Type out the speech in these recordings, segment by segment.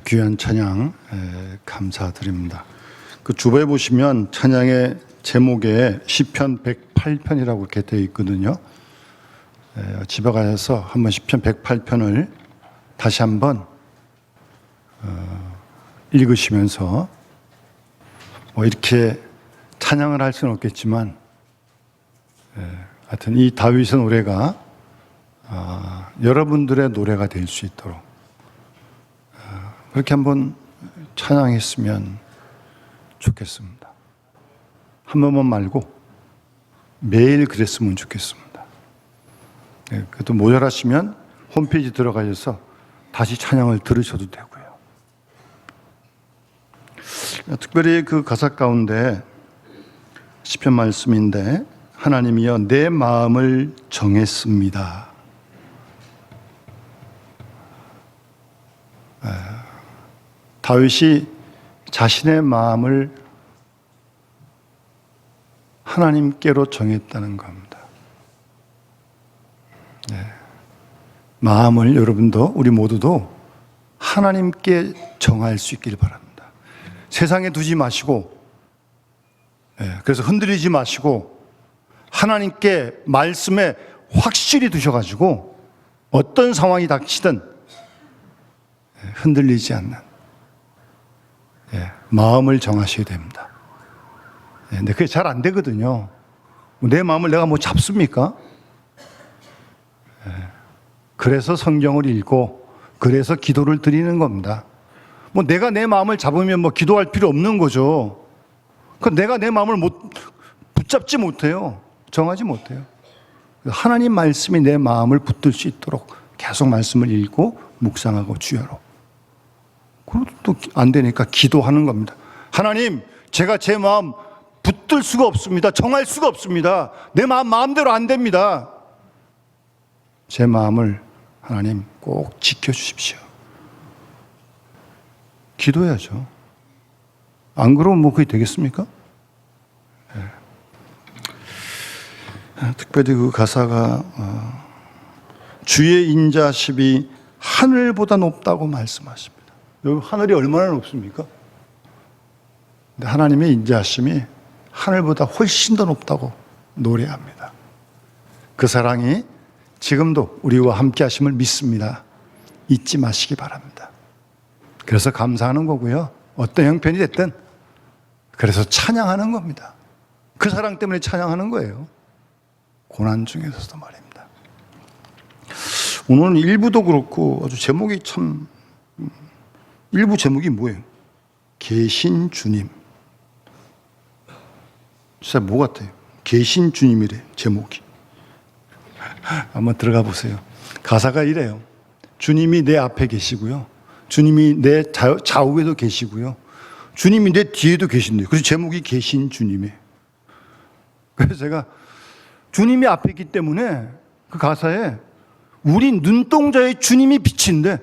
귀한 찬양 감사드립니다. 그 주보에 보시면 찬양의 제목에 시편 108편이라고 이렇게 되어 있거든요. 집에 가셔서 한번 시편 108편을 다시 한번 읽으시면서 이렇게 찬양을 할 수는 없겠지만 하여튼 이 다윗의 노래가 여러분들의 노래가 될 수 있도록 그렇게 한번 찬양했으면 좋겠습니다. 한 번만 말고 매일 그랬으면 좋겠습니다. 그래도 모자라시면 홈페이지 들어가셔서 다시 찬양을 들으셔도 되고요. 특별히 그 가사 가운데 시편 말씀인데 하나님이여 내 마음을 정했습니다. 다윗이 자신의 마음을 하나님께로 정했다는 겁니다. 마음을 여러분도 우리 모두도 하나님께 정할 수 있길 바랍니다. 세상에 두지 마시고 그래서 흔들리지 마시고 하나님께 말씀에 확실히 두셔가지고 어떤 상황이 닥치든 흔들리지 않는 마음을 정하셔야 됩니다. 근데 그게 잘 안 되거든요. 내 마음을 내가 잡습니까? 그래서 성경을 읽고 그래서 기도를 드리는 겁니다. 내가 내 마음을 잡으면 기도할 필요 없는 거죠. 내가 내 마음을 붙잡지 못해요. 정하지 못해요. 하나님 말씀이 내 마음을 붙들 수 있도록 계속 말씀을 읽고 묵상하고 주여로. 그것도 또 안 되니까 기도하는 겁니다. 하나님, 제가 제 마음 붙들 수가 없습니다. 정할 수가 없습니다. 내 마음대로 안 됩니다. 제 마음을 하나님 꼭 지켜주십시오. 기도해야죠. 안 그러면 그게 되겠습니까? 특별히 그 가사가 주의 인자십이 하늘보다 높다고 말씀하십니다. 여기 하늘이 얼마나 높습니까? 근데 하나님의 인자하심이 하늘보다 훨씬 더 높다고 노래합니다. 그 사랑이 지금도 우리와 함께 하심을 믿습니다. 잊지 마시기 바랍니다. 그래서 감사하는 거고요. 어떤 형편이 됐든 그래서 찬양하는 겁니다. 그 사랑 때문에 찬양하는 거예요. 고난 중에서도 말입니다. 오늘은 일부도 그렇고 아주 제목이 참 일부 제목이 뭐예요? 계신 주님. 진짜 뭐 같아요? 계신 주님이래 제목이. 한번 들어가 보세요. 가사가 이래요. 주님이 내 앞에 계시고요. 주님이 내 좌우에도 계시고요. 주님이 내 뒤에도 계신대요. 그래서 제목이 계신 주님이에요. 그래서 제가 주님이 앞에 있기 때문에 그 가사에 우리 눈동자에 주님이 비친대.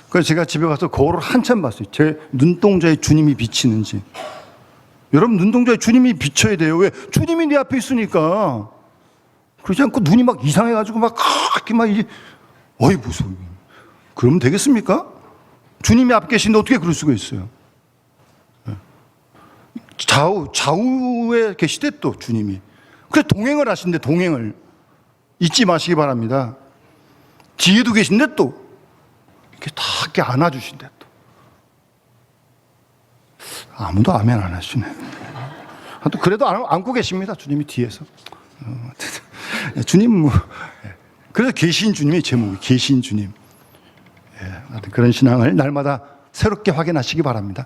그래서 제가 집에 가서 거울을 한참 봤어요. 제 눈동자에 주님이 비치는지. 여러분 눈동자에 주님이 비쳐야 돼요. 왜? 주님이 내 앞에 있으니까. 그러지 않고 눈이 이상해가지고 이렇게 무서워. 그러면 되겠습니까? 주님이 앞에 계신데 어떻게 그럴 수가 있어요? 좌우에 계시대 또 주님이. 그래서 동행을 하신대, 동행을. 잊지 마시기 바랍니다. 뒤에도 계신데 또 이렇게 다 이렇게 안아주신대 또. 아무도 아멘 안 하시네. 그래도 안고 계십니다. 주님이 뒤에서. 주님 그래서 계신 주님의 제목이 계신 주님. 그런 신앙을 날마다 새롭게 확인하시기 바랍니다.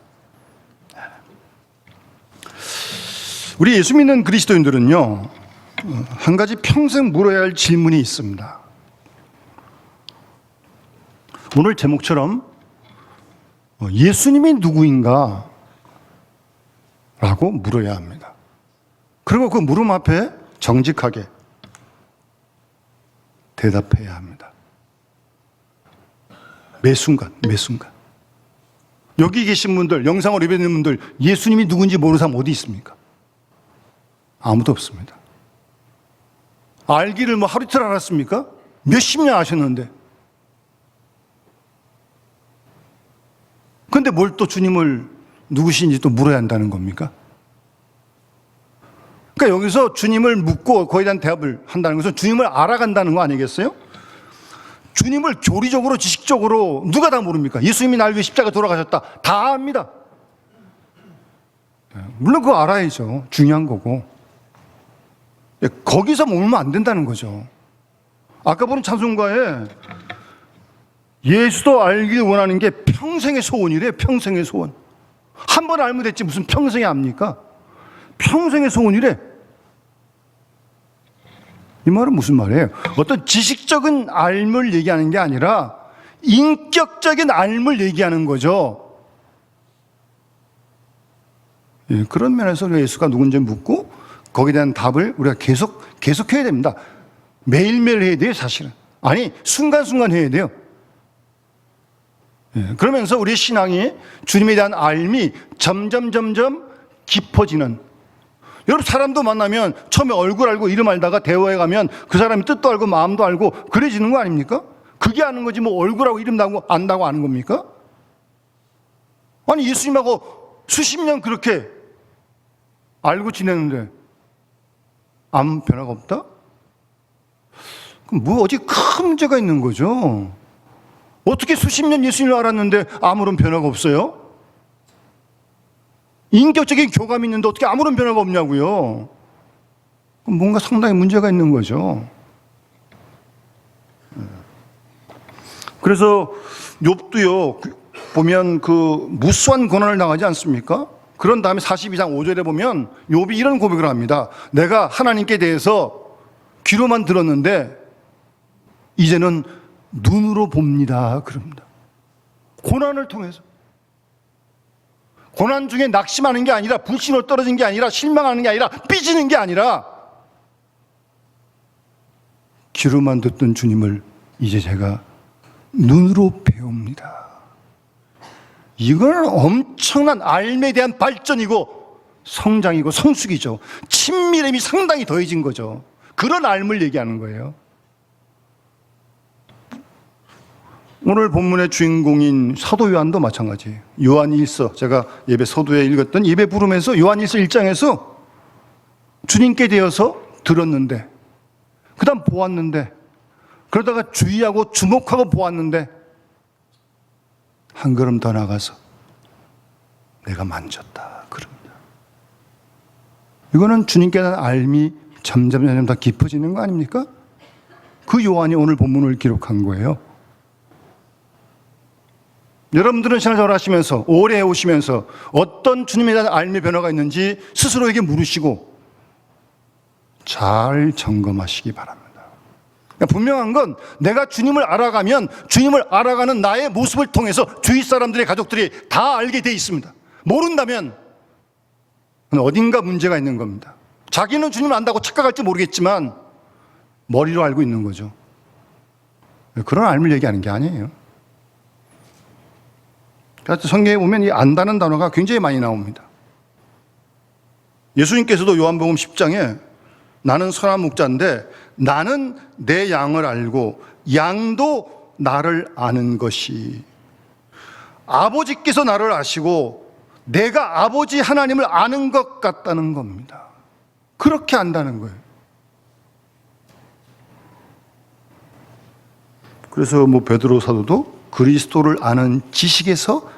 우리 예수 믿는 그리스도인들은요, 한 가지 평생 물어야 할 질문이 있습니다. 오늘 제목처럼 예수님이 누구인가? 라고 물어야 합니다. 그리고 그 물음 앞에 정직하게 대답해야 합니다. 매 순간. 여기 계신 분들, 영상을 예배드리는 분들, 예수님이 누군지 모르는 사람 어디 있습니까? 아무도 없습니다. 알기를 하루 이틀 알았습니까? 몇십 년 아셨는데. 그런데 뭘 또 주님을 누구신지 또 물어야 한다는 겁니까? 그러니까 여기서 주님을 묻고 거기에 대한 대답을 한다는 것은 주님을 알아간다는 거 아니겠어요? 주님을 교리적으로 지식적으로 누가 다 모릅니까? 예수님이 날 위해 십자가 돌아가셨다. 다 압니다. 물론 그거 알아야죠. 중요한 거고. 거기서 머물면 안 된다는 거죠. 아까 보는 찬송가에 예수도 알기를 원하는 게 평생의 소원이래. 평생의 소원. 한 번 알면 됐지 무슨 평생에 압니까? 평생의 소원이래. 이 말은 무슨 말이에요? 어떤 지식적인 알을 얘기하는 게 아니라 인격적인 알을 얘기하는 거죠. 예, 그런 면에서 예수가 누군지 묻고 거기에 대한 답을 우리가 계속해야 됩니다. 매일매일 해야 돼요, 사실은. 아니, 순간순간 해야 돼요. 예, 그러면서 우리 신앙이 주님에 대한 알미 점점 깊어지는. 여러분, 사람도 만나면 처음에 얼굴 알고 이름 알다가 대화해 가면 그 사람이 뜻도 알고 마음도 알고 그래지는 거 아닙니까? 그게 아는 거지 뭐 얼굴하고 이름 안다고 아는 겁니까? 아니, 예수님하고 수십 년 그렇게 알고 지내는데 아무 변화가 없다? 그럼 뭐 어디 큰 문제가 있는 거죠? 어떻게 수십 년 예수님을 알았는데 아무런 변화가 없어요? 인격적인 교감이 있는데 어떻게 아무런 변화가 없냐고요? 뭔가 상당히 문제가 있는 거죠. 그래서 욥도요 보면 그 무수한 고난을 당하지 않습니까? 그런 다음에 42장 5절에 보면 욥이 이런 고백을 합니다. 내가 하나님께 대해서 귀로만 들었는데 이제는 눈으로 봅니다. 그럽니다. 고난을 통해서. 고난 중에 낙심하는 게 아니라 불신으로 떨어진 게 아니라 실망하는 게 아니라 삐지는 게 아니라 귀로만 듣던 주님을 이제 제가 눈으로 배웁니다. 이건 엄청난 알에 대한 발전이고 성장이고 성숙이죠. 친밀함이 상당히 더해진 거죠. 그런 알을 얘기하는 거예요. 오늘 본문의 주인공인 사도 요한도 마찬가지예요. 요한일서, 제가 예배 서두에 읽었던 예배 부름에서 요한일서 1장에서 주님께 대해서 들었는데 그 다음 보았는데 그러다가 주의하고 주목하고 보았는데 한 걸음 더 나가서 내가 만졌다 그럽니다. 이거는 주님께 대한 알미 점점 더 깊어지는 거 아닙니까? 그 요한이 오늘 본문을 기록한 거예요. 여러분들은 신앙생활 하시면서 오래 해오시면서 어떤 주님에 대한 알미 변화가 있는지 스스로에게 물으시고 잘 점검하시기 바랍니다. 그러니까 분명한 건 내가 주님을 알아가면 주님을 알아가는 나의 모습을 통해서 주위 사람들의 가족들이 다 알게 돼 있습니다. 모른다면 어딘가 문제가 있는 겁니다. 자기는 주님을 안다고 착각할지 모르겠지만 머리로 알고 있는 거죠. 그런 알을 얘기하는 게 아니에요. 그래서 성경에 보면 이 안다는 단어가 굉장히 많이 나옵니다. 예수님께서도 요한복음 10장에 나는 선한 목자인데 나는 내 양을 알고 양도 나를 아는 것이 아버지께서 나를 아시고 내가 아버지 하나님을 아는 것 같다는 겁니다. 그렇게 안다는 거예요. 그래서 뭐 베드로 사도도 그리스도를 아는 지식에서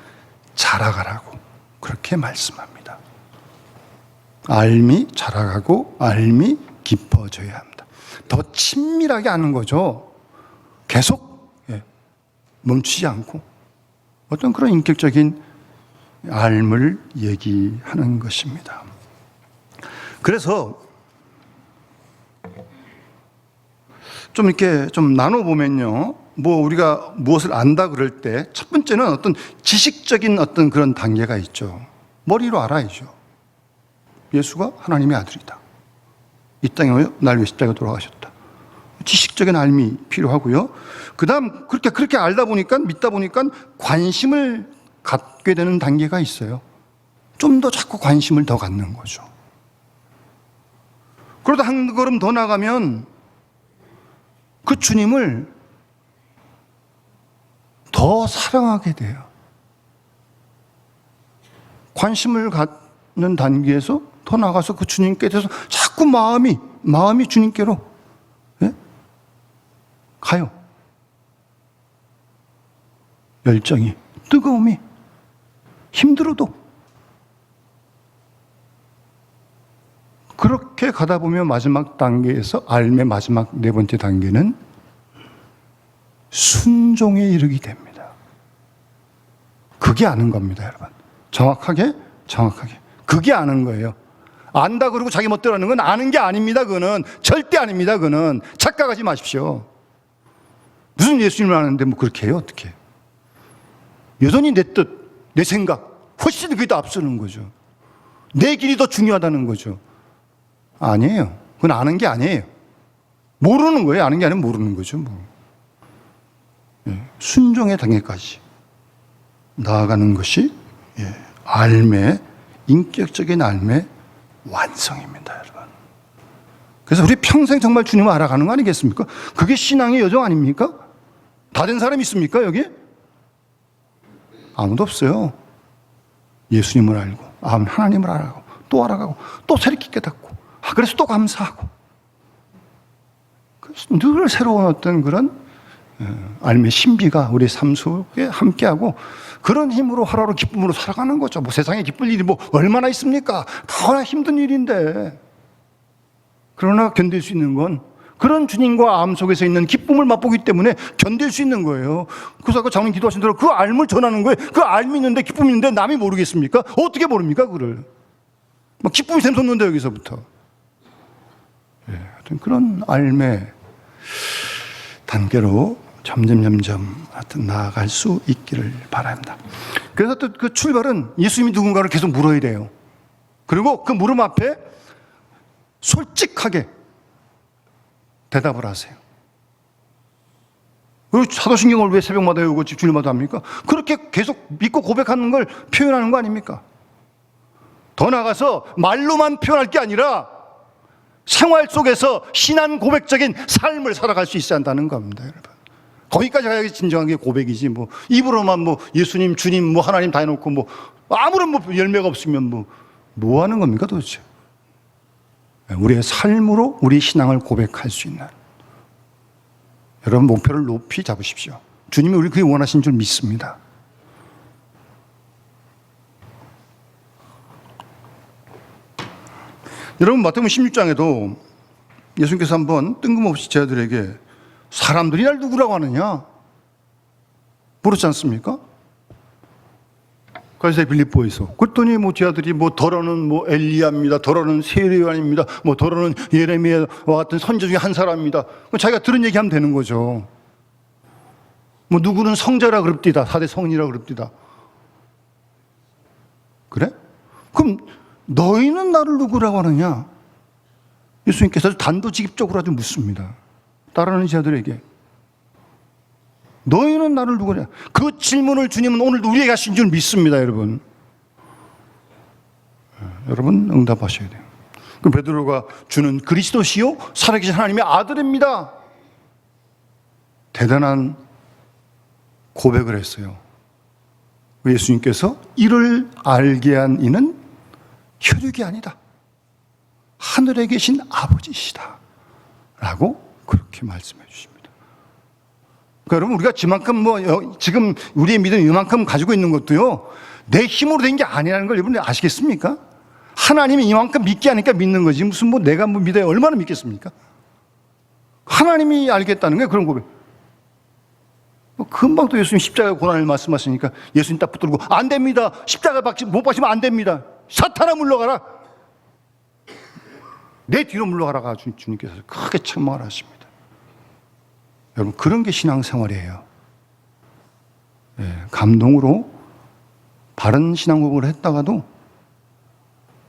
자라가라고 그렇게 말씀합니다. 알미 자라가고 알미 깊어져야 합니다. 더 친밀하게 아는 거죠. 계속 멈추지 않고 어떤 그런 인격적인 알을 얘기하는 것입니다. 그래서 좀 이렇게 좀 나눠보면요. 뭐 우리가 무엇을 안다 그럴 때 첫 번째는 어떤 지식적인 어떤 그런 단계가 있죠. 머리로 알아야죠. 예수가 하나님의 아들이다. 이 땅에 날 위해 십자가에 돌아가셨다. 지식적인 알미 필요하고요. 그 다음 그렇게 알다 보니까 믿다 보니까 관심을 갖게 되는 단계가 있어요. 좀 더 자꾸 관심을 더 갖는 거죠. 그러다 한 걸음 더 나가면 그 주님을 더 사랑하게 돼요. 관심을 갖는 단계에서 더 나가서 그 주님께 대해서 자꾸 마음이 주님께로, 예? 가요. 열정이, 뜨거움이, 힘들어도. 그렇게 가다 보면 마지막 단계에서, 알매 마지막 네 번째 단계는 순종에 이르게 됩니다. 그게 아는 겁니다, 여러분. 정확하게. 그게 아는 거예요. 안다 그러고 자기 멋대로 하는 건 아는 게 아닙니다. 그거는 절대 아닙니다. 그거는 착각하지 마십시오. 무슨 예수님을 아는데 뭐 그렇게 해요? 어떻게? 여전히 내 뜻, 내 생각 훨씬 그게 더 앞서는 거죠. 내 길이 더 중요하다는 거죠. 아니에요. 그건 아는 게 아니에요. 모르는 거예요. 아는 게 아니면 모르는 거죠. 뭐. 순종의 단계까지 나아가는 것이 알매, 인격적인 알매 완성입니다, 여러분. 그래서 우리 평생 정말 주님을 알아가는 거 아니겠습니까? 그게 신앙의 여정 아닙니까? 다 된 사람 있습니까, 여기? 아무도 없어요. 예수님을 알고, 하나님을 알아가고, 또 알아가고, 또 새롭게 깨닫고, 그래서 또 감사하고. 그래서 늘 새로운 어떤 그런 알매 신비가 우리 삶 속에 함께하고, 그런 힘으로 하루하루 기쁨으로 살아가는 거죠. 뭐 세상에 기쁠 일이 뭐 얼마나 있습니까? 다 힘든 일인데. 그러나 견딜 수 있는 건 그런 주님과 마음 속에서 있는 기쁨을 맛보기 때문에 견딜 수 있는 거예요. 그래서 아까 장로님 기도하신 대로 그 알을 전하는 거예요. 그 알이 있는데 기쁨이 있는데 남이 모르겠습니까? 어떻게 모릅니까, 그를? 막 기쁨이 샘솟는데 여기서부터. 하여튼 그런 알매 단계로 점점 하여튼 나아갈 수 있기를 바랍니다. 그래서 또 그 출발은 예수님이 누군가를 계속 물어야 돼요. 그리고 그 물음 앞에 솔직하게 대답을 하세요. 그리고 사도신경을 왜 새벽마다 외우고 주일마다 합니까? 그렇게 계속 믿고 고백하는 걸 표현하는 거 아닙니까? 더 나아가서 말로만 표현할 게 아니라 생활 속에서 신앙 고백적인 삶을 살아갈 수 있어야 한다는 겁니다, 여러분. 거기까지 가야지 진정한 게 고백이지. 뭐 입으로만 뭐 예수님, 주님, 뭐 하나님 다 해놓고 뭐 아무런 뭐 열매가 없으면 뭐 하는 겁니까 도대체? 우리의 삶으로 우리 신앙을 고백할 수 있는, 여러분 목표를 높이 잡으십시오. 주님이 우리 그게 원하신 줄 믿습니다. 여러분 마태복음 16장에도 예수님께서 한번 뜬금없이 제자들에게 사람들이 날 누구라고 하느냐 물었지 않습니까? 가이사랴 빌립보에서. 그랬더니 뭐 제자들이 뭐 더러는 뭐 엘리야입니다, 더러는 세례요한입니다, 뭐 더러는 예레미야와 같은 선지 중에 한 사람입니다. 자기가 들은 얘기하면 되는 거죠. 뭐 누구는 성자라 그럽디다, 4대 성인이라 그럽디다. 그래? 그럼 너희는 나를 누구라고 하느냐? 예수님께서 단도직입적으로 아주 묻습니다. 따르는 제자들에게. 너희는 나를 누구냐? 그 질문을 주님은 오늘도 우리에게 하신 줄 믿습니다, 여러분. 여러분 응답하셔야 돼요. 그 베드로가 주는 그리스도시요 살아계신 하나님의 아들입니다. 대단한 고백을 했어요. 예수님께서 이를 알게 한 이는 혈육이 아니다, 하늘에 계신 아버지시다 라고 그렇게 말씀해 주십니다. 그러니까 여러분 우리가 지금 우리의 믿음 이만큼 가지고 있는 것도요 내 힘으로 된 게 아니라는 걸 여러분 아시겠습니까? 하나님이 이만큼 믿게 하니까 믿는 거지 무슨 뭐 내가 뭐 믿어야 얼마나 믿겠습니까? 하나님이 알겠다는 거예요. 그런 고백. 금방 또 예수님 십자가 고난을 말씀하시니까 예수님 딱 붙들고 안 됩니다. 십자가 못 박히면 안 됩니다. 사탄아 물러가라. 내 뒤로 물러가라가 주님께서 크게 책망을 하십니다. 여러분 그런 게 신앙생활이에요. 감동으로 바른 신앙 고백을 했다가도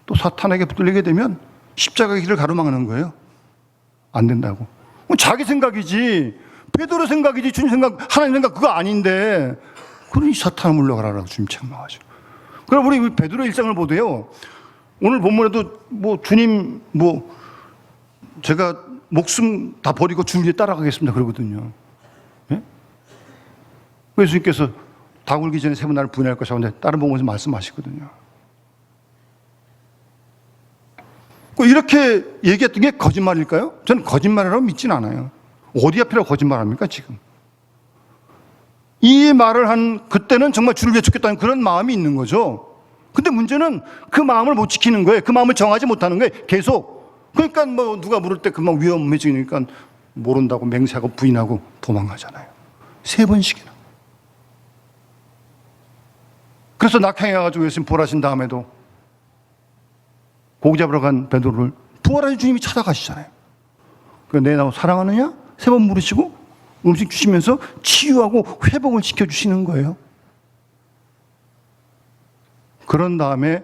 또 사탄에게 붙들리게 되면 십자가의 길을 가로막는 거예요. 안 된다고. 자기 생각이지, 베드로 생각이지, 주님 생각, 하나님 생각 그거 아닌데 그러니 사탄아 물러가라라고 주님 책망하죠. 그럼 우리 베드로 일상을 보도요. 오늘 본문에도 뭐 주님 뭐 제가 목숨 다 버리고 주님 따라가겠습니다 그러거든요. 예? 예수님께서 다 굴기 전에 3번 나를 부인할 것이라고 다른 본문에서 말씀하시거든요. 이렇게 얘기했던 게 거짓말일까요? 저는 거짓말이라고 믿진 않아요. 어디 앞이라고 거짓말합니까 지금? 이 말을 한 그때는 정말 주를 위해 죽겠다는 그런 마음이 있는 거죠. 근데 문제는 그 마음을 못 지키는 거예요. 그 마음을 정하지 못하는 거예요. 계속. 그러니까 뭐 누가 물을 때 금방 위험해지니까 모른다고 맹세하고 부인하고 도망가잖아요. 3번씩이나. 그래서 낙향해가지고 예수님 부활하신 다음에도 고기 잡으러 간 베드로를 부활하신 주님이 찾아가시잖아요. 내 나를 사랑하느냐? 3번 물으시고 음식 주시면서 치유하고 회복을 시켜주시는 거예요. 그런 다음에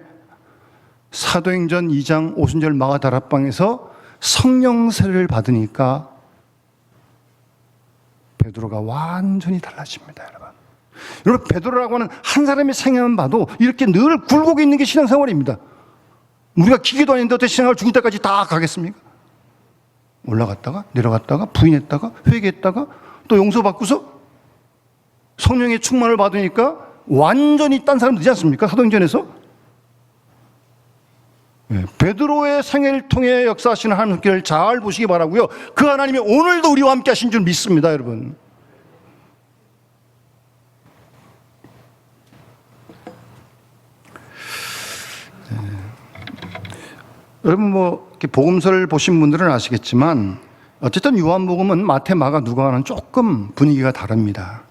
사도행전 2장 50절 마가다락방에서 성령 세례를 받으니까 베드로가 완전히 달라집니다, 여러분. 여러분, 베드로라고 하는 한 사람의 생애만 봐도 이렇게 늘 굴곡이 있는 게 신앙생활입니다. 우리가 기계도 아닌데 어떻게 신앙을 죽을 때까지 다 가겠습니까? 올라갔다가 내려갔다가 부인했다가 회개했다가 또 용서받고서 성령의 충만을 받으니까 완전히 딴 사람 되지 않습니까? 사도행전에서. 베드로의 생애를 통해 역사하시는 하나님께를 잘 보시기 바라고요. 그 하나님이 오늘도 우리와 함께 하신 줄 믿습니다, 여러분. 여러분 이렇게 복음서를 보신 분들은 아시겠지만 어쨌든 요한복음은 마태, 마가, 누가와는 조금 분위기가 다릅니다.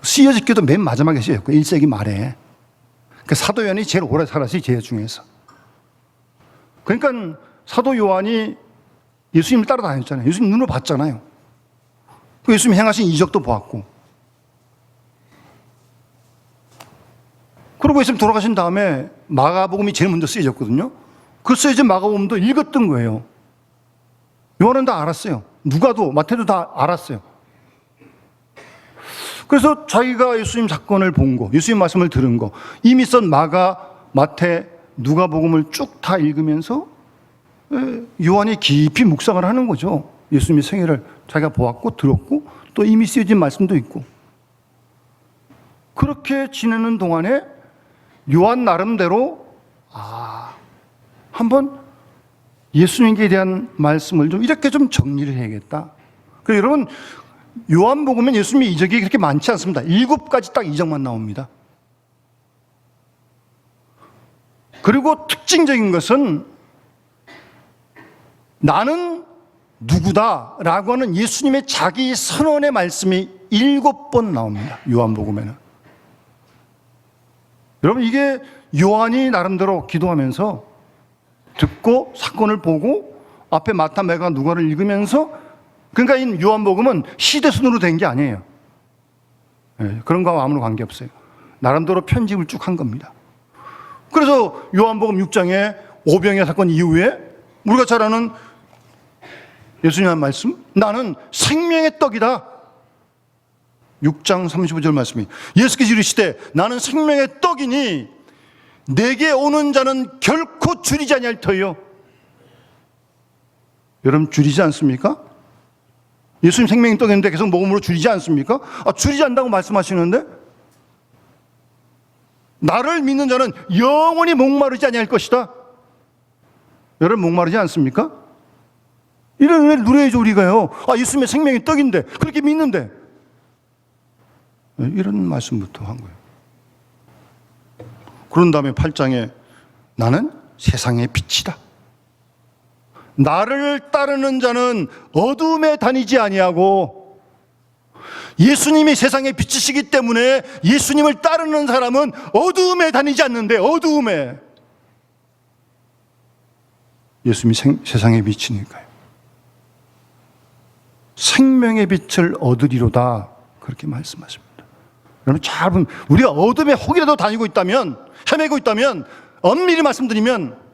쓰여지기도 맨 마지막에 쓰였고 1세기 말에. 그 사도 요한이 제일 오래 살았어요, 제 중에서. 그러니까 사도 요한이 예수님을 따라다녔잖아요. 예수님 눈으로 봤잖아요. 예수님 행하신 이적도 보았고. 그리고 예수님 돌아가신 다음에 마가복음이 제일 먼저 쓰여졌거든요. 그 쓰여진 마가복음도 읽었던 거예요. 요한은 다 알았어요. 누가도 마태도 다 알았어요. 그래서 자기가 예수님 사건을 본 거, 예수님 말씀을 들은 거, 이미 쓴 마가, 마태, 누가복음을 쭉 다 읽으면서 요한이 깊이 묵상을 하는 거죠. 예수님의 생애를 자기가 보았고 들었고 또 이미 쓰여진 말씀도 있고. 그렇게 지내는 동안에 요한 나름대로 한번 예수님께 대한 말씀을 좀 이렇게 좀 정리를 해야겠다. 그래서 여러분, 요한복음은 예수님의 이적이 그렇게 많지 않습니다. 7가지 딱 이적만 나옵니다. 그리고 특징적인 것은 나는 누구다 라고 하는 예수님의 자기 선언의 말씀이 7번 나옵니다. 요한복음에는. 여러분, 이게 요한이 나름대로 기도하면서 듣고 사건을 보고 앞에 마타, 마가, 누가를 읽으면서, 그러니까 이 요한복음은 시대순으로 된 게 아니에요. 그런 거와 아무런 관계없어요. 나름대로 편집을 쭉 한 겁니다. 그래서 요한복음 6장에 오병이어 사건 이후에 우리가 잘 아는 예수님의 말씀, 나는 생명의 떡이다. 6장 35절 말씀이 예수께서 이르시되 나는 생명의 떡이니 내게 오는 자는 결코 줄이지 아니할 터요. 여러분, 줄이지 않습니까? 예수님 생명의 떡인데 계속 먹음으로 줄이지 않습니까? 줄이지 않는다고 말씀하시는데 나를 믿는 자는 영원히 목마르지 아니할 것이다. 여러분, 목마르지 않습니까? 이런 은혜를 누려야죠, 우리가요. 예수님의 생명의 떡인데 그렇게 믿는데 이런 말씀부터 한 거예요. 그런 다음에 8장에 나는 세상의 빛이다. 나를 따르는 자는 어둠에 다니지 아니하고, 예수님이 세상의 빛이시기 때문에 예수님을 따르는 사람은 어둠에 다니지 않는데, 어둠에. 예수님이 세상의 빛이니까요. 생명의 빛을 얻으리로다, 그렇게 말씀하십니다. 여러분, 잘 보면 우리가 어둠에 혹이라도 다니고 있다면, 헤매고 있다면, 엄밀히 말씀드리면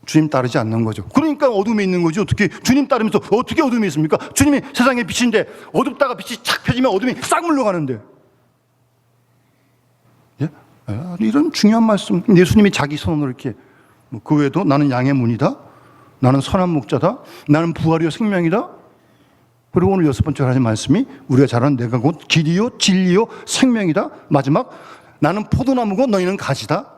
주님 따르지 않는 거죠. 그러니까 어둠에 있는 거지. 어떻게 주님 따르면서 어떻게 어둠에 있습니까? 주님이 세상의 빛인데 어둡다가 빛이 착 펴지면 어둠이 싹 물러가는데. 예? 이런 중요한 말씀. 예수님이 자기 선언을 이렇게, 그 외에도 나는 양의 문이다, 나는 선한 목자다, 나는 부활이요 생명이다. 그리고 오늘 6번째로 하신 말씀이 우리가 잘 아는 내가 곧 길이요 진리요 생명이다. 마지막 나는 포도나무고 너희는 가지다.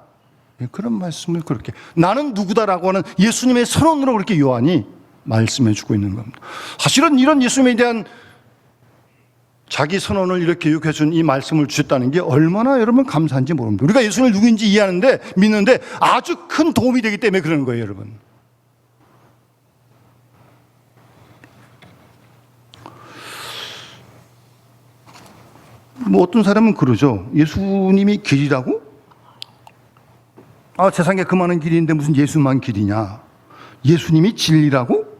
그런 말씀을 그렇게 나는 누구다라고 하는 예수님의 선언으로 그렇게 요한이 말씀해 주고 있는 겁니다. 사실은 이런 예수님에 대한 자기 선언을 이렇게 교육해 준 이 말씀을 주셨다는 게 얼마나 여러분 감사한지 모릅니다. 우리가 예수님을 누구인지 이해하는데 믿는데 아주 큰 도움이 되기 때문에 그러는 거예요, 여러분. 뭐 어떤 사람은 그러죠. 예수님이 길이라고? 세상에 그 많은 길이 있는데 무슨 예수만 길이냐? 예수님이 진리라고?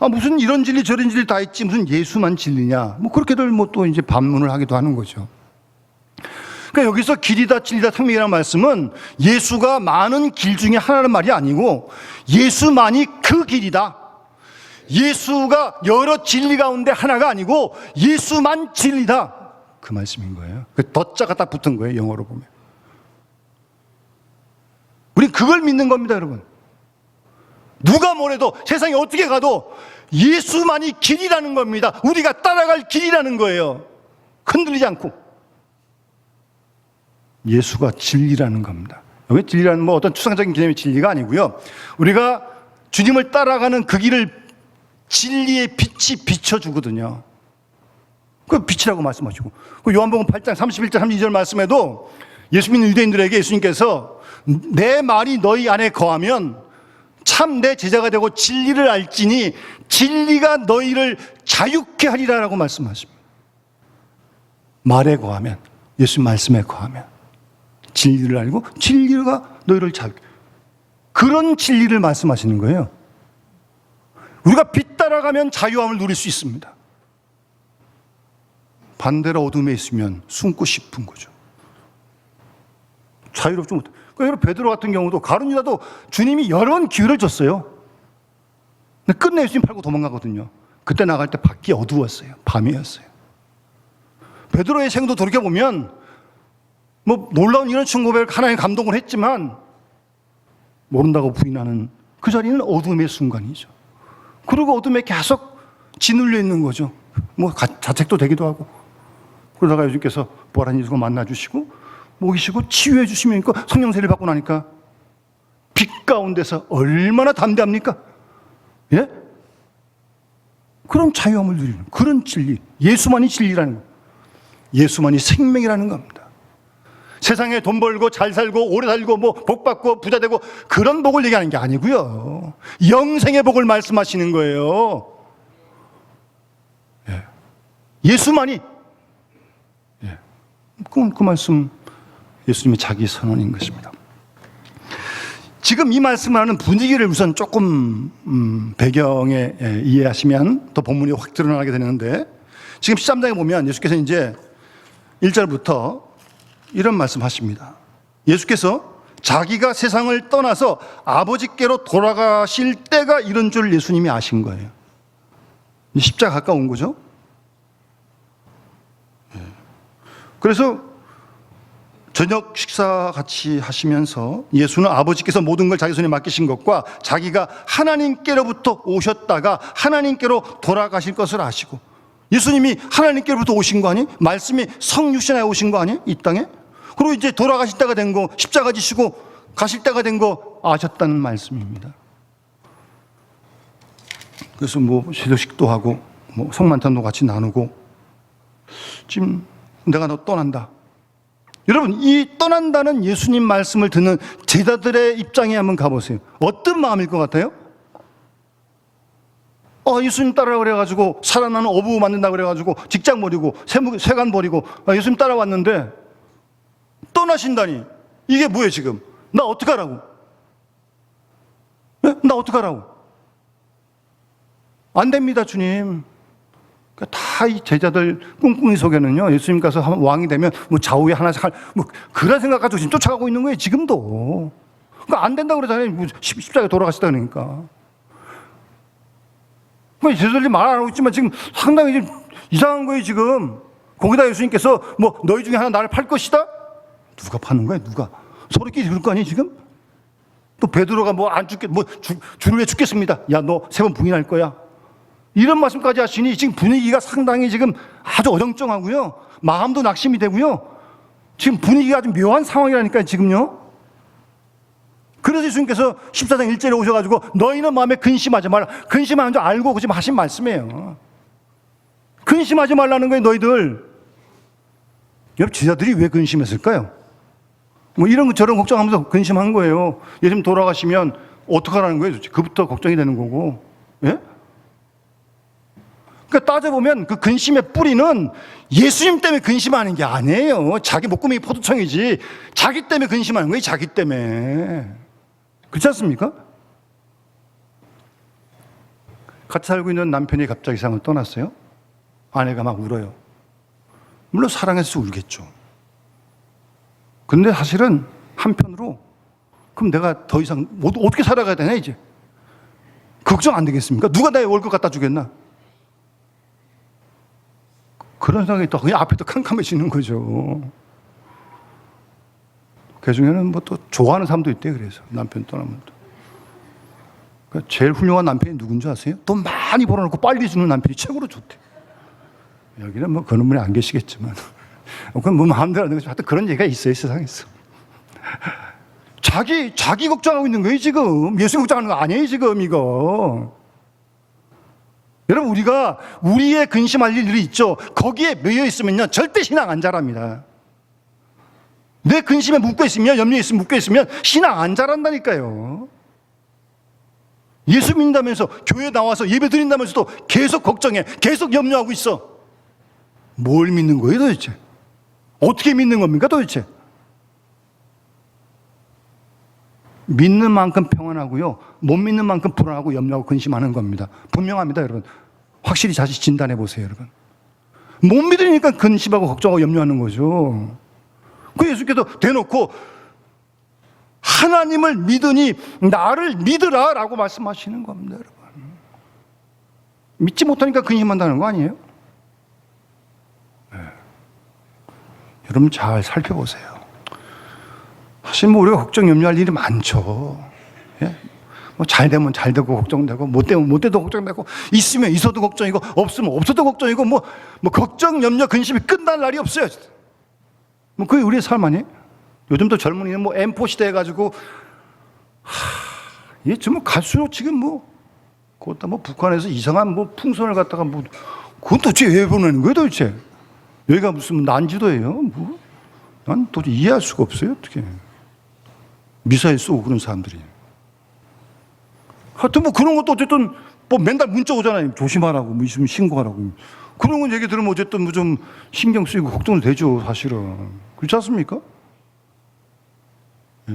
무슨 이런 진리 저런 진리 다 있지 무슨 예수만 진리냐? 뭐 그렇게들 뭐 또 이제 반문을 하기도 하는 거죠. 그러니까 여기서 길이다 진리다 생명이라는 말씀은 예수가 많은 길 중에 하나라는 말이 아니고 예수만이 그 길이다. 예수가 여러 진리 가운데 하나가 아니고 예수만 진리다. 그 말씀인 거예요. 그 덧자가 딱 붙은 거예요, 영어로 보면. 우린 그걸 믿는 겁니다, 여러분. 누가 뭐래도 세상에 어떻게 가도 예수만이 길이라는 겁니다. 우리가 따라갈 길이라는 거예요. 흔들리지 않고. 예수가 진리라는 겁니다. 여기 진리라는 뭐 어떤 추상적인 개념의 진리가 아니고요. 우리가 주님을 따라가는 그 길을 진리의 빛이 비춰주거든요. 그 빛이라고 말씀하시고. 그 요한복음 8장 31절 32절 말씀에도 예수 믿는 유대인들에게 예수님께서 내 말이 너희 안에 거하면 참 내 제자가 되고 진리를 알지니 진리가 너희를 자유케 하리라라고 말씀하십니다. 말에 거하면, 예수 말씀에 거하면 진리를 알고 진리가 너희를 자유케. 그런 진리를 말씀하시는 거예요. 우리가 빛 따라가면 자유함을 누릴 수 있습니다. 반대로 어둠에 있으면 숨고 싶은 거죠. 자유롭지 못해. 그러니까 베드로 같은 경우도 가룟 유다도 주님이 여러 번 기회를 줬어요. 근데 끝내 예수님 팔고 도망가거든요. 그때 나갈 때 밖이 어두웠어요. 밤이었어요. 베드로의 생도 돌이켜보면 뭐 놀라운 이런 고백을 하나님 감동을 했지만 모른다고 부인하는 그 자리는 어둠의 순간이죠. 그리고 어둠에 계속 짓눌려 있는 거죠. 뭐 자책도 되기도 하고. 그러다가 예수님께서 부활한 예수가 만나주시고 먹이시고 치유해 주시니까 성령 세례를 받고 나니까 빛 가운데서 얼마나 담대합니까? 예? 그런 자유함을 누리는 그런 진리, 예수만이 진리라는 겁니다. 예수만이 생명이라는 겁니다. 세상에 돈 벌고 잘 살고 오래 살고 뭐 복 받고 부자 되고 그런 복을 얘기하는 게 아니고요. 영생의 복을 말씀하시는 거예요. 예. 예수만이 그 말씀 예수님의 자기 선언인 것입니다. 지금 이 말씀을 하는 분위기를 우선 조금 배경에 이해하시면 더 본문이 확 드러나게 되는데 지금 13장에 보면 예수께서 이제 1절부터 이런 말씀하십니다. 예수께서 자기가 세상을 떠나서 아버지께로 돌아가실 때가 이런 줄 예수님이 아신 거예요. 십자가 가까운 거죠. 그래서 저녁 식사 같이 하시면서 예수는 아버지께서 모든 걸 자기 손에 맡기신 것과 자기가 하나님께로부터 오셨다가 하나님께로 돌아가실 것을 아시고 예수님이 하나님께로부터 오신 거 아니? 말씀이 성육신하에 오신 거 아니? 이 땅에? 그리고 이제 돌아가실 때가 된 거, 십자가 지시고 가실 때가 된 거 아셨다는 말씀입니다. 그래서 뭐 세도식도 하고 뭐 성만찬도 같이 나누고 지금 내가 너 떠난다. 여러분 이 떠난다는 예수님 말씀을 듣는 제자들의 입장에 한번 가보세요. 어떤 마음일 것 같아요? 예수님 따라라 그래가지고 살아나는 어부 만든다 그래가지고 직장 버리고 세관 버리고 예수님 따라왔는데 떠나신다니 이게 뭐예요 지금? 나 어떡하라고? 네? 나 어떡하라고? 안 됩니다 주님. 다 이 제자들 꿍꿍이 속에는요 예수님 가서 왕이 되면 뭐 좌우에 하나씩 뭐 그런 생각 가지고 지금 쫓아가고 있는 거예요 지금도. 그러니까 안 된다고 그러잖아요. 십자가에 돌아가시다 그러니까. 제자들이 말 안 하고 있지만 지금 상당히 좀 이상한 거예요 지금. 거기다 예수님께서 뭐 너희 중에 하나 나를 팔 것이다? 누가 파는 거야 누가? 서로끼리 그럴 거 아니에요 지금? 또 베드로가 뭐 안 죽겠 뭐 주를 위해 죽겠습니다. 야 너 3번 부인할 거야. 이런 말씀까지 하시니 지금 분위기가 상당히 지금 아주 어정쩡하고요. 마음도 낙심이 되고요. 지금 분위기가 아주 묘한 상황이라니까요 지금요. 그래서 예수님께서 14장 1절에 오셔가지고 너희는 마음에 근심하지 말라. 근심하는 줄 알고 지금 하신 말씀이에요. 근심하지 말라는 거예요, 너희들. 여러분, 제자들이 왜 근심했을까요? 뭐 이런 거 저런 걱정하면서 근심한 거예요. 예수님 돌아가시면 어떡하라는 거예요? 그부터 걱정이 되는 거고. 예? 그러니까 따져보면 그 근심의 뿌리는 예수님 때문에 근심하는 게 아니에요. 자기 목구멍이 포도청이지. 자기 때문에 근심하는 거예요. 자기 때문에. 그렇지 않습니까? 같이 살고 있는 남편이 갑자기 세상을 떠났어요. 아내가 막 울어요. 물론 사랑해서 울겠죠. 근데 사실은 한편으로 그럼 내가 더 이상 어떻게 살아가야 되나 이제. 걱정 안 되겠습니까? 누가 나의 월급 갖다 주겠나? 그런 생각이 또 그냥 앞에 또 캄캄해지는 거죠. 그 중에는 뭐 또 좋아하는 사람도 있대. 그래서 남편 떠나면 또. 그러니까 제일 훌륭한 남편이 누군지 아세요? 돈 많이 벌어놓고 빨리 주는 남편이 최고로 좋대. 여기는 뭐 그런 분이 안 계시겠지만 그건 뭐 마음대로 하는 거죠. 하여튼 그런 얘기가 있어요, 세상에서. 자기 걱정하고 있는 거예요, 지금. 예수 걱정하는 거 아니에요, 지금 이거. 여러분, 우리가 우리의 근심할 일들이 있죠. 거기에 매여 있으면요, 절대 신앙 안 자랍니다. 내 근심에 묶여 있으면, 염려에 있으면 묶여 있으면 신앙 안 자란다니까요. 예수 믿는다면서 교회 나와서 예배 드린다면서도 계속 걱정해, 계속 염려하고 있어. 뭘 믿는 거예요, 도대체? 어떻게 믿는 겁니까, 도대체? 믿는 만큼 평안하고요, 못 믿는 만큼 불안하고 염려하고 근심하는 겁니다. 분명합니다, 여러분. 확실히 자신 진단해 보세요, 여러분. 못 믿으니까 근심하고 걱정하고 염려하는 거죠. 그 예수께서 대놓고 하나님을 믿으니 나를 믿으라 라고 말씀하시는 겁니다, 여러분. 믿지 못하니까 근심한다는 거 아니에요? 네. 여러분 잘 살펴보세요. 사실 뭐 우리가 걱정 염려할 일이 많죠. 예? 뭐 잘 되면 잘 되고 걱정되고, 못 되면 못 돼도 걱정되고, 있으면 있어도 걱정이고, 없으면 없어도 걱정이고, 뭐 걱정 염려 근심이 끝날 날이 없어요. 뭐 그게 우리의 삶 아니에요? 요즘도 젊은이는 뭐 M4 시대 해가지고 이게 정말 갈수록 지금 뭐 그것도 뭐 북한에서 이상한 뭐 풍선을 갖다가 뭐 그건 도대체 왜 보내는 거예요, 도대체? 여기가 무슨 난지도예요? 뭐 난 도저히 이해할 수가 없어요. 어떻게 미사일 쏘고 그런 사람들이. 하여튼 뭐 그런 것도 어쨌든 뭐 맨날 문자 오잖아요. 조심하라고, 뭐 있으면 신고하라고. 그런 건 얘기 들으면 어쨌든 뭐 좀 신경 쓰이고 걱정이 되죠, 사실은. 그렇지 않습니까?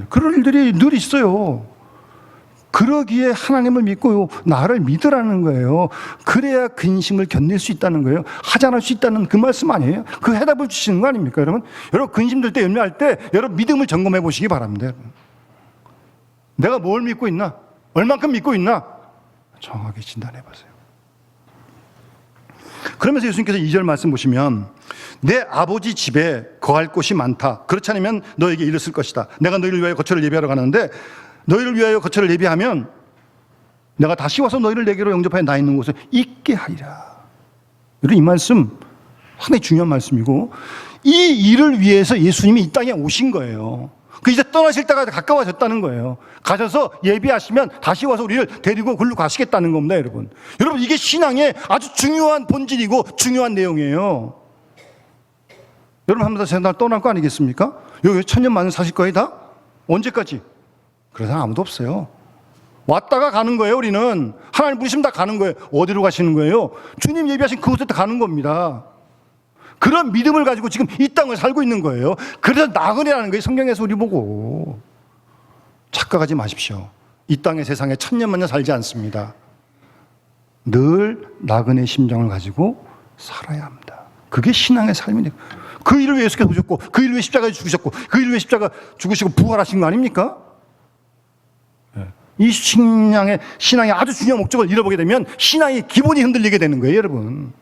그런 일들이 늘 있어요. 그러기에 하나님을 믿고요, 나를 믿으라는 거예요. 그래야 근심을 견딜 수 있다는 거예요. 하지 않을 수 있다는 그 말씀 아니에요? 그 해답을 주시는 거 아닙니까, 여러분? 여러분 근심될 때, 염려할 때 여러분 믿음을 점검해 보시기 바랍니다. 내가 뭘 믿고 있나? 얼만큼 믿고 있나? 정확하게 진단해 보세요. 그러면서 예수님께서 2절 말씀 보시면 내 아버지 집에 거할 곳이 많다. 그렇지 않으면 너에게 이르을 것이다. 내가 너희를 위하여 거처를 예비하러 가는데 너희를 위하여 거처를 예비하면 내가 다시 와서 너희를 내게로 영접하여 나 있는 곳에 있게 하리라. 이 말씀 상당히 중요한 말씀이고, 이 일을 위해서 예수님이 이 땅에 오신 거예요. 그 이제 떠나실 때가 가까워졌다는 거예요. 가셔서 예비하시면 다시 와서 우리를 데리고 글로 가시겠다는 겁니다, 여러분. 여러분, 이게 신앙의 아주 중요한 본질이고 중요한 내용이에요. 여러분, 한 번 더 세상 떠날 거 아니겠습니까? 여기 천년만년 사실 거예요, 다? 언제까지? 그런 사람 아무도 없어요. 왔다가 가는 거예요, 우리는. 하나님 부르시면 다 가는 거예요. 어디로 가시는 거예요? 주님 예비하신 그곳에 가는 겁니다. 그런 믿음을 가지고 지금 이 땅을 살고 있는 거예요. 그래서 나그네라는 거예요, 성경에서 우리 보고. 착각하지 마십시오. 이 땅의 세상에 천년만년 살지 않습니다. 늘 나그네 심정을 가지고 살아야 합니다. 그게 신앙의 삶이니까. 그 일을 위해 예수께서 오셨고, 그 일을 위해 십자가에 죽으셨고, 그 일을 위해 십자가 죽으시고 부활하신 거 아닙니까? 이 신앙의 아주 중요한 목적을 잃어보게 되면 신앙의 기본이 흔들리게 되는 거예요, 여러분.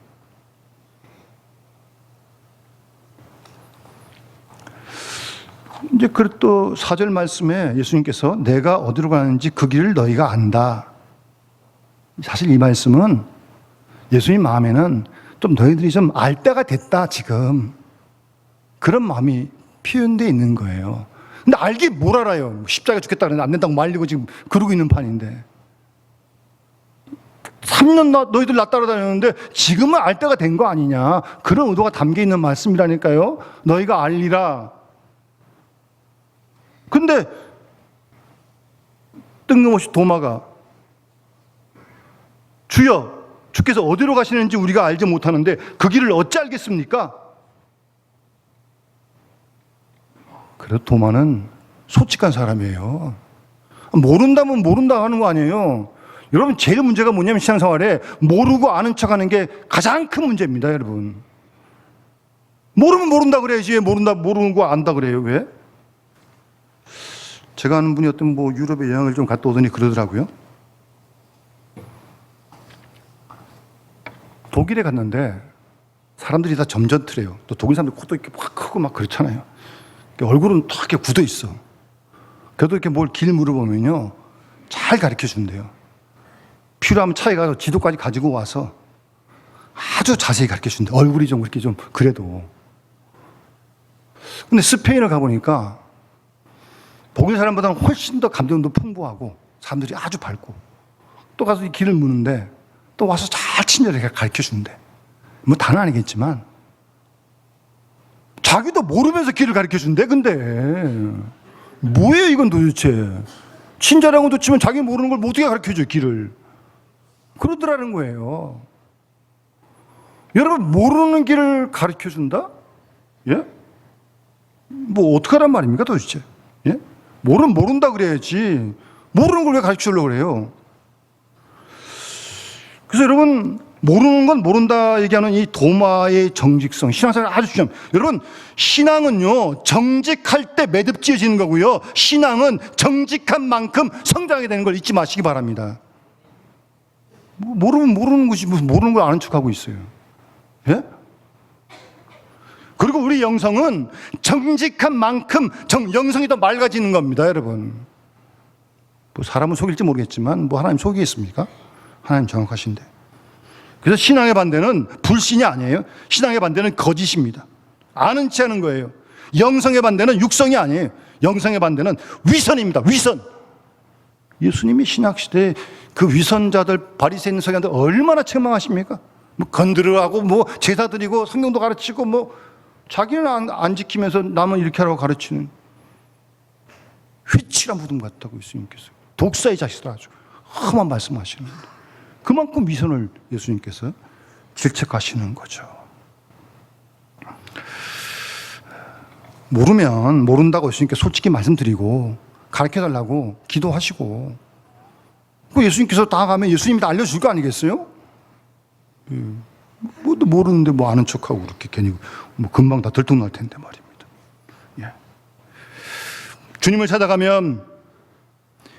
이제 또 4절 말씀에 예수님께서 내가 어디로 가는지 그 길을 너희가 안다. 사실 이 말씀은 예수님 마음에는 좀 너희들이 좀 알 때가 됐다, 지금. 그런 마음이 표현되어 있는 거예요. 근데 알긴 뭘 알아요. 십자가 죽겠다 그러는데 안 된다고 말리고 지금 그러고 있는 판인데. 3년 너희들 나 따라다녔는데 지금은 알 때가 된 거 아니냐. 그런 의도가 담겨 있는 말씀이라니까요. 너희가 알리라. 근데 뜬금없이 도마가 주여 주께서 어디로 가시는지 우리가 알지 못하는데 그 길을 어찌 알겠습니까? 그래도 도마는 솔직한 사람이에요. 모른다면 모른다 하는 거 아니에요. 여러분 제일 문제가 뭐냐면 신앙생활에 모르고 아는 척하는 게 가장 큰 문제입니다. 여러분 모르면 모른다 그래야지 왜 모르는 거 안다 그래요. 왜? 제가 아는 분이 어떤 유럽에 여행을 좀 갔다 오더니 그러더라고요. 독일에 갔는데 사람들이 다 점잖더래요. 또 독일 사람들 코도 이렇게 확 크고 막 그렇잖아요. 얼굴은 탁 이렇게 굳어 있어. 그래도 이렇게 뭘 길 물어보면요 잘 가르쳐 준대요. 필요하면 차에 가서 지도까지 가지고 와서 아주 자세히 가르쳐 준대. 얼굴이 좀 그렇게 좀 그래도. 근데 스페인을 가보니까 독일 사람보다는 훨씬 더 감정도 풍부하고 사람들이 아주 밝고 또 가서 이 길을 묻는데 또 와서 잘 친절하게 가르쳐 준대. 뭐 다는 아니겠지만 자기도 모르면서 길을 가르쳐 준대. 근데 뭐예요 이건 도대체. 친절한 것도 치면 자기 모르는 걸 어떻게 가르쳐 줘 길을. 그러더라는 거예요. 여러분 모르는 길을 가르쳐 준다? 예? 뭐 어떡하란 말입니까 도대체? 예? 모르면 모른다 그래야지. 모르는 걸 왜 가르쳐 주려고 그래요? 그래서 여러분 모르는 건 모른다 얘기하는 이 도마의 정직성, 신앙생활 아주 중요합니다. 여러분 신앙은요 정직할 때 매듭지어지는 거고요. 신앙은 정직한 만큼 성장하게 되는 걸 잊지 마시기 바랍니다. 모르면 모르는 것이 무슨 모르는 걸 아는 척하고 있어요. 예? 그리고 우리 영성은 정직한 만큼 영성이 더 맑아지는 겁니다, 여러분. 뭐 사람은 속일지 모르겠지만 뭐 하나님 속이겠습니까? 하나님 정확하신데. 그래서 신앙의 반대는 불신이 아니에요. 신앙의 반대는 거짓입니다. 아는 체 하는 거예요. 영성의 반대는 육성이 아니에요. 영성의 반대는 위선입니다. 위선. 예수님이 신학시대에 그 위선자들 바리새인 서기관들 얼마나 책망하십니까? 뭐 건드려하고 뭐 제사 드리고 성경도 가르치고 뭐 자기는 안 지키면서 남은 이렇게 하라고 가르치는 휘칠한 무덤 같다고 예수님께서. 독사의 자식들 아주 험한 말씀하시는 거예요. 그만큼 위선을 예수님께서 질책하시는 거죠. 모르면 모른다고 예수님께 솔직히 말씀드리고 가르쳐달라고 기도하시고 그 예수님께서 다 가면 예수님이 다 알려줄 거 아니겠어요? 뭐 모르는데 뭐 아는 척하고 그렇게 괜히 뭐 금방 다 들통날 텐데 말입니다. 예. 주님을 찾아가면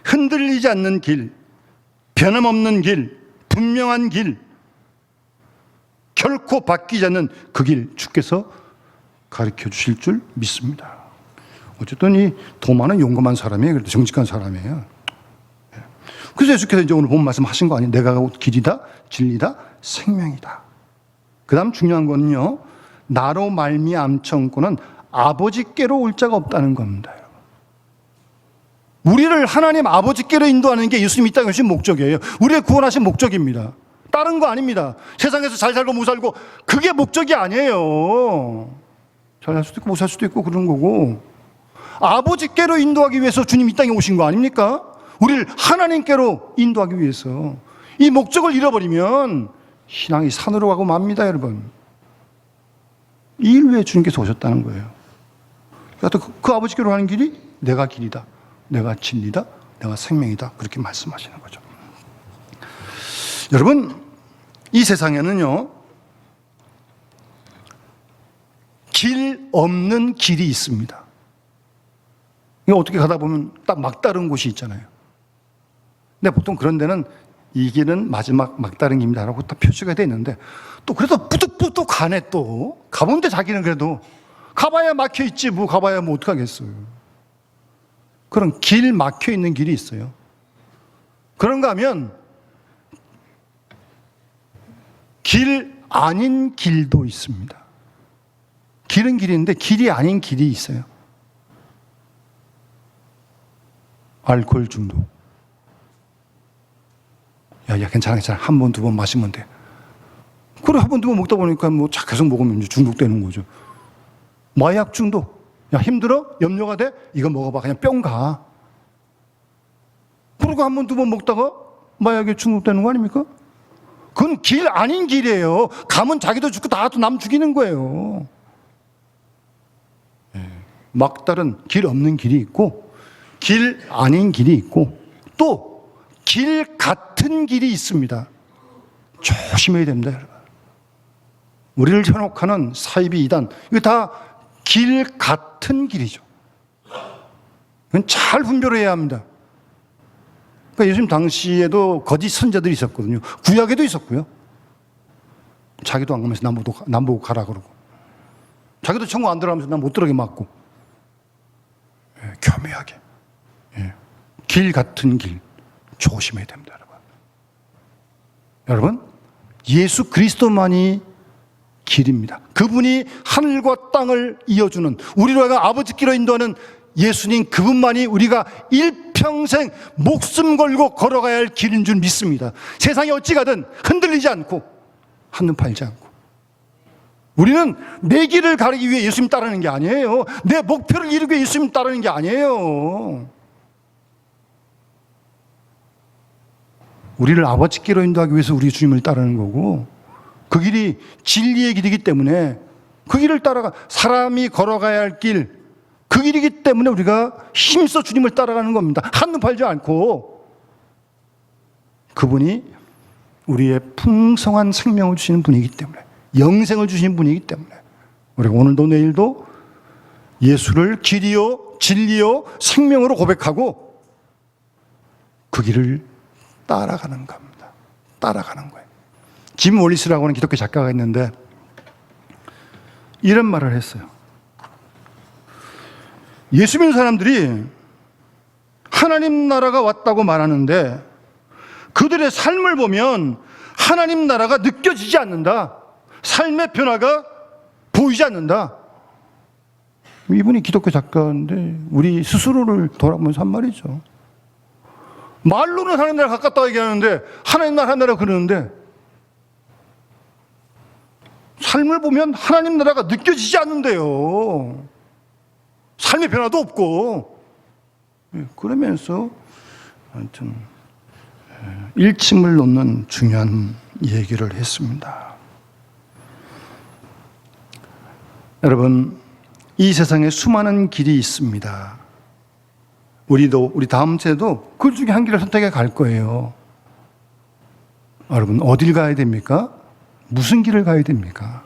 흔들리지 않는 길, 변함없는 길, 분명한 길, 결코 바뀌지 않는 그 길 주께서 가르쳐 주실 줄 믿습니다. 어쨌든 이 도마는 용감한 사람이에요. 그래도 정직한 사람이에요. 그래서 예수께서 이제 오늘 본 말씀 하신 거 아니에요? 내가 길이다, 진리다, 생명이다. 그 다음 중요한 거는요, 나로 말미암청구는 아버지께로 올 자가 없다는 겁니다. 우리를 하나님 아버지께로 인도하는 게 예수님이 이 땅에 오신 목적이에요. 우리를 구원하신 목적입니다. 다른 거 아닙니다. 세상에서 잘 살고 못 살고 그게 목적이 아니에요. 잘 살 수도 있고 못 살 수도 있고 그런 거고, 아버지께로 인도하기 위해서 주님 이 땅에 오신 거 아닙니까? 우리를 하나님께로 인도하기 위해서. 이 목적을 잃어버리면 신앙이 산으로 가고 맙니다, 여러분. 이 일 위해 주님께서 오셨다는 거예요. 그러니까 그 아버지께로 가는 길이 내가 길이다, 내가 진리다, 내가 생명이다, 그렇게 말씀하시는 거죠. 여러분, 이 세상에는요, 길 없는 길이 있습니다. 이거 어떻게 가다 보면 딱 막다른 곳이 있잖아요. 근데 보통 그런 데는 이 길은 마지막 막다른 길입니다라고 딱 표시가 돼 있는데, 또 그래도 뿌득뿌득 가네. 또 가본데 자기는 그래도 가봐야 막혀 있지, 뭐 가봐야 뭐 어떡하겠어요. 그런 길 막혀 있는 길이 있어요. 그런가 하면 길 아닌 길도 있습니다. 길은 길인데 길이 아닌 길이 있어요. 알코올 중독. 야, 괜찮아. 한 번, 두 번 마시면 돼. 그래, 한 번, 두 번 먹다 보니까 뭐 계속 먹으면 이제 중독되는 거죠. 마약 중독. 야, 힘들어? 염려가 돼? 이거 먹어봐. 그냥 뿅 가. 그리고 한 번, 두 번 먹다가 마약에 중독되는 거 아닙니까? 그건 길 아닌 길이에요. 가면 자기도 죽고 다 또 남 죽이는 거예요. 막다른 길 없는 길이 있고, 길 아닌 길이 있고, 또 길 같은 길이 있습니다. 조심해야 됩니다, 여러분. 우리를 현혹하는 사이비 이단, 이거 다 길 같은 길이죠. 그건 잘 분별해야 합니다. 그러니까 예수님 당시에도 거짓 선자들이 있었거든요. 구약에도 있었고요. 자기도 안 가면서 남 보고 가라 그러고, 자기도 천국 안 들어가면서 남 못 들어가게 막고, 교묘하게. 길 같은 길 조심해야 됩니다, 여러분. 여러분, 예수 그리스도만이 길입니다. 그분이 하늘과 땅을 이어주는, 우리로 하여금 아버지께로 인도하는 예수님, 그분만이 우리가 일평생 목숨 걸고 걸어가야 할 길인 줄 믿습니다. 세상이 어찌 가든 흔들리지 않고 한눈 팔지 않고. 우리는 내 길을 가르기 위해 예수님 따르는 게 아니에요. 내 목표를 이루기 위해 예수님 따르는 게 아니에요. 우리를 아버지께로 인도하기 위해서 우리 주님을 따르는 거고, 그 길이 진리의 길이기 때문에 그 길을 따라가, 사람이 걸어가야 할 길, 그 길이기 때문에 우리가 힘써 주님을 따라가는 겁니다. 한눈 팔지 않고. 그분이 우리의 풍성한 생명을 주시는 분이기 때문에, 영생을 주시는 분이기 때문에 우리가 오늘도 내일도 예수를 길이요 진리요 생명으로 고백하고 그 길을 따라가는 겁니다. 따라가는 거예요. 짐 몰리스라고 하는 기독교 작가가 있는데 이런 말을 했어요. 예수 믿는 사람들이 하나님 나라가 왔다고 말하는데 그들의 삶을 보면 하나님 나라가 느껴지지 않는다. 삶의 변화가 보이지 않는다. 이분이 기독교 작가인데 우리 스스로를 돌아보면서 한 말이죠. 말로는 하나님 나라 가깝다고 얘기하는데 하나님 나라 그러는데 삶을 보면 하나님 나라가 느껴지지 않는데요. 삶의 변화도 없고. 그러면서 하여튼 일침을 놓는 중요한 얘기를 했습니다. 여러분, 이 세상에 수많은 길이 있습니다. 우리 다음 세도 그 중에 한 길을 선택해 갈 거예요. 여러분, 어딜 가야 됩니까? 무슨 길을 가야 됩니까?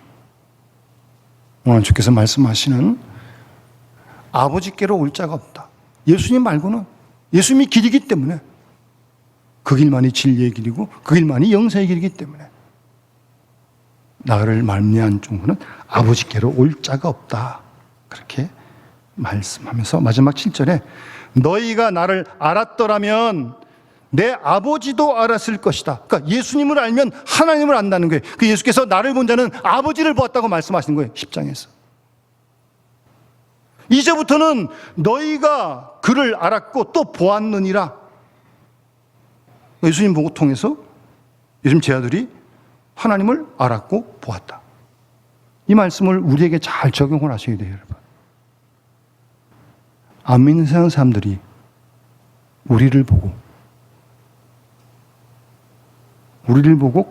오늘 주께서 말씀하시는 아버지께로 올 자가 없다. 예수님 말고는, 예수님이 길이기 때문에, 그 길만이 진리의 길이고 그 길만이 영생의 길이기 때문에 나를 말미암은 종은 아버지께로 올 자가 없다. 그렇게 말씀하면서 마지막 7절에 너희가 나를 알았더라면 내 아버지도 알았을 것이다. 그러니까 예수님을 알면 하나님을 안다는 거예요. 그 예수께서 나를 본 자는 아버지를 보았다고 말씀하시는 거예요. 10장에서. 이제부터는 너희가 그를 알았고 또 보았느니라. 예수님 보고 통해서 예수님 제 아들이 하나님을 알았고 보았다. 이 말씀을 우리에게 잘 적용을 하셔야 돼요, 여러분. 안 믿는 세상 사람들이 우리를 보고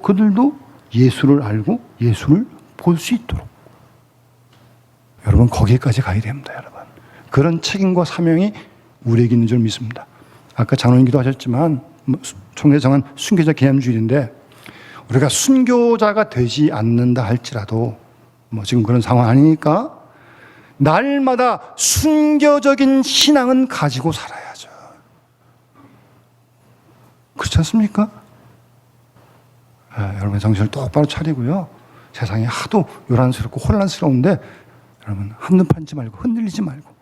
그들도 예수를 알고 예수를 볼 수 있도록 여러분 거기까지 가야 됩니다, 여러분. 그런 책임과 사명이 우리에게 있는 줄 믿습니다. 아까 장로님기도 하셨지만 총회 정한 순교자 기념주일인데 우리가 순교자가 되지 않는다 할지라도 지금 그런 상황 아니니까 날마다 순교적인 신앙은 가지고 살아야죠. 그렇지 않습니까? 여러분 정신을 똑바로 차리고요. 세상이 하도 요란스럽고 혼란스러운데 여러분 한눈 팔지 말고 흔들리지 말고.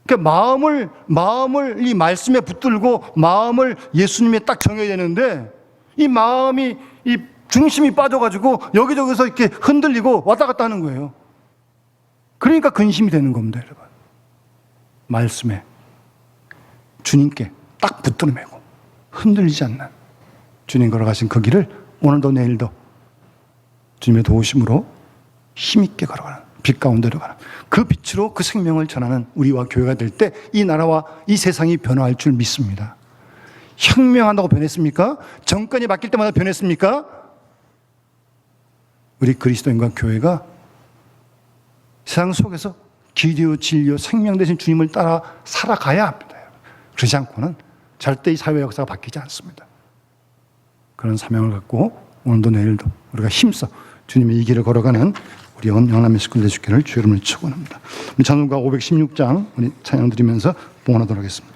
그러니까 마음을 이 말씀에 붙들고 마음을 예수님에 딱 정해야 되는데 이 마음이 이 중심이 빠져가지고 여기저기서 이렇게 흔들리고 왔다 갔다 하는 거예요. 그러니까 근심이 되는 겁니다, 여러분. 말씀에 주님께 딱 붙들어 매고 흔들리지 않는 주님 걸어가신 그 길을 오늘도 내일도 주님의 도우심으로 힘있게 걸어가는, 빛 가운데로 가는, 그 빛으로 그 생명을 전하는 우리와 교회가 될 때 이 나라와 이 세상이 변화할 줄 믿습니다. 혁명한다고 변했습니까? 정권이 바뀔 때마다 변했습니까? 우리 그리스도인과 교회가 세상 속에서 길이요 진리요 생명 되신 주님을 따라 살아가야 합니다. 그러지 않고는 절대 이 사회 역사가 바뀌지 않습니다. 그런 사명을 갖고 오늘도 내일도 우리가 힘써 주님의 이 길을 걸어가는 우리 영남의 식구들 되시기를 주의 이름으로 축원합니다. 찬송가 516장 우리 찬양 드리면서 봉헌하도록 하겠습니다.